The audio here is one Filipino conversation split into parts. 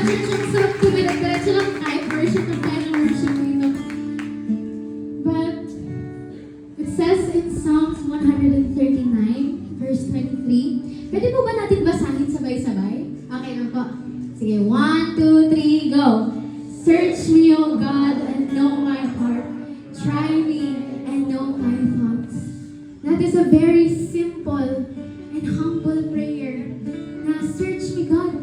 church, ang sarap ko diretso lang type worship ng tayo ng worship dito. But it says in Psalms 139, verse 23, pwede po ba natin basahin sabay-sabay? Okay na po. Sige, 1, 2, 3, go! Search me, O God, and know my heart. Try me and know my thoughts. That is a very simple and humble prayer. Na search me, God.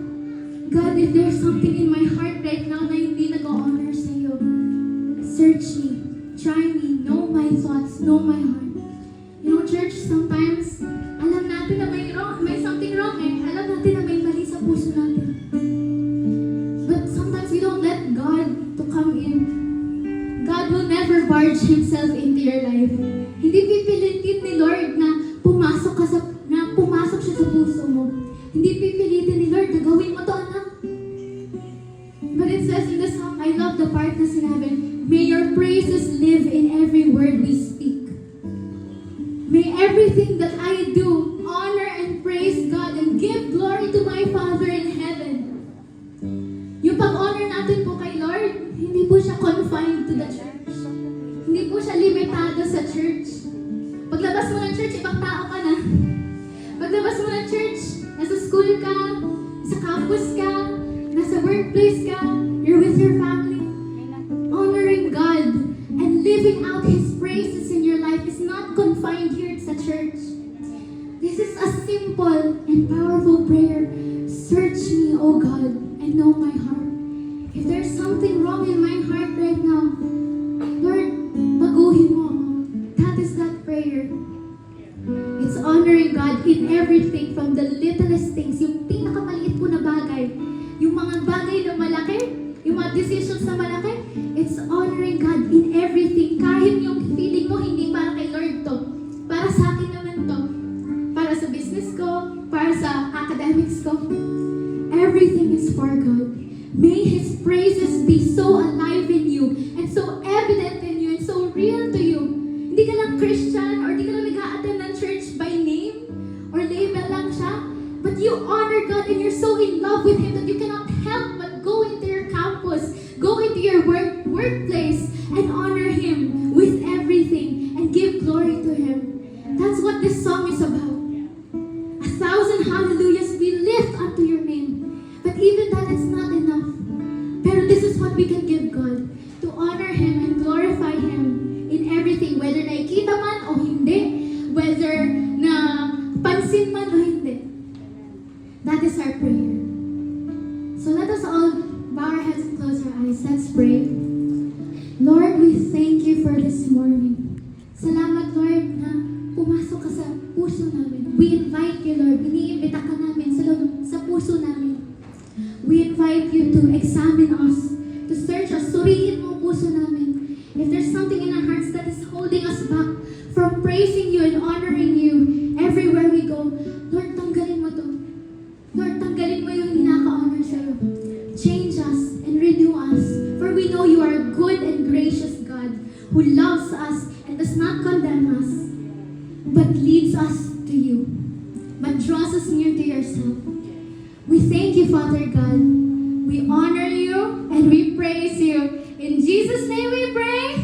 God, if there's something in my heart right now na hindi nag-honor sa iyo, search me, try me, know my thoughts, know my heart. You know, church, sometimes, alam natin na may something wrong eh. Alam natin na may mali sa puso natin. But sometimes we don't let God to come in. God will never barge Himself into your life. Hindi pipilitin ni Lord na pumasok siya sa puso mo. Hindi pipilitin ni Lord na gawin mo to, anak. But it says in the song, I love the part na sinabi, may your praises live in every word we speak. May everything that I do honor and praise God and give glory to my Father in heaven. Yung pag-honor natin po kay Lord, hindi po siya confined to the church. Hindi po siya limitado sa church. Paglabas mo ng church, ibang tao ka na. Paglabas mo ng church, nasa school ka, sa campus ka, nasa workplace ka, you're with your family. Honoring God and living out His praises in your life is not confined here sa church. This is a simple and powerful prayer. Search me, O God, and know my heart. If there's something wrong in my heart right now, Lord, baguhin mo ako. That is that prayer. It's honoring God in everything, from the littlest things, yung pinakamaliit po na bagay, yung mga bagay na malaki, yung mga decisions na malaki, it's honoring God in everything. Kahit yung feeling mo, hindi para kay Lord to. Para sa akin naman to. Para sa business ko, para sa academics ko. Everything is for God. May His praises be so alive in you, and so evident in you, and so real to you. Hindi ka lang Christian, or hindi ka lang nag-a-attend ng church by name, or label lang siya, but you honor God and you're so in love with Him that you cannot help but go into your campus, go into your workplace, and honor Him with everything, and give glory to Him. That's what this song is about. 1,000 hallelujahs we lift up to your name. But even that is not enough. Pero this is what we can give God, to honor Him and glorify Him in everything, whether nakikita man o hindi, whether na pansin man o hindi. That is our prayer. So let us all bow our heads and close our eyes. Let's pray. Lord, we thank you for this morning. Salamat, Lord, na pumasok ka sa puso namin. We invite you, Lord. Iniimbita ka namin sa puso namin. We invite you to examine us, to search us, suriin mo ang puso namin. If there's something in our hearts that is holding us back from praising you and honoring you everywhere we go, Lord, tanggalin mo to. Lord, tanggalin mo yung hinaka-honor sa'yo. Change us and renew us. For we know you are a good and gracious God who loves us and does not condemn us, but leads us to you, but draws us near to yourself. We thank you, Father God. We honor you and we praise you. In Jesus' name we pray.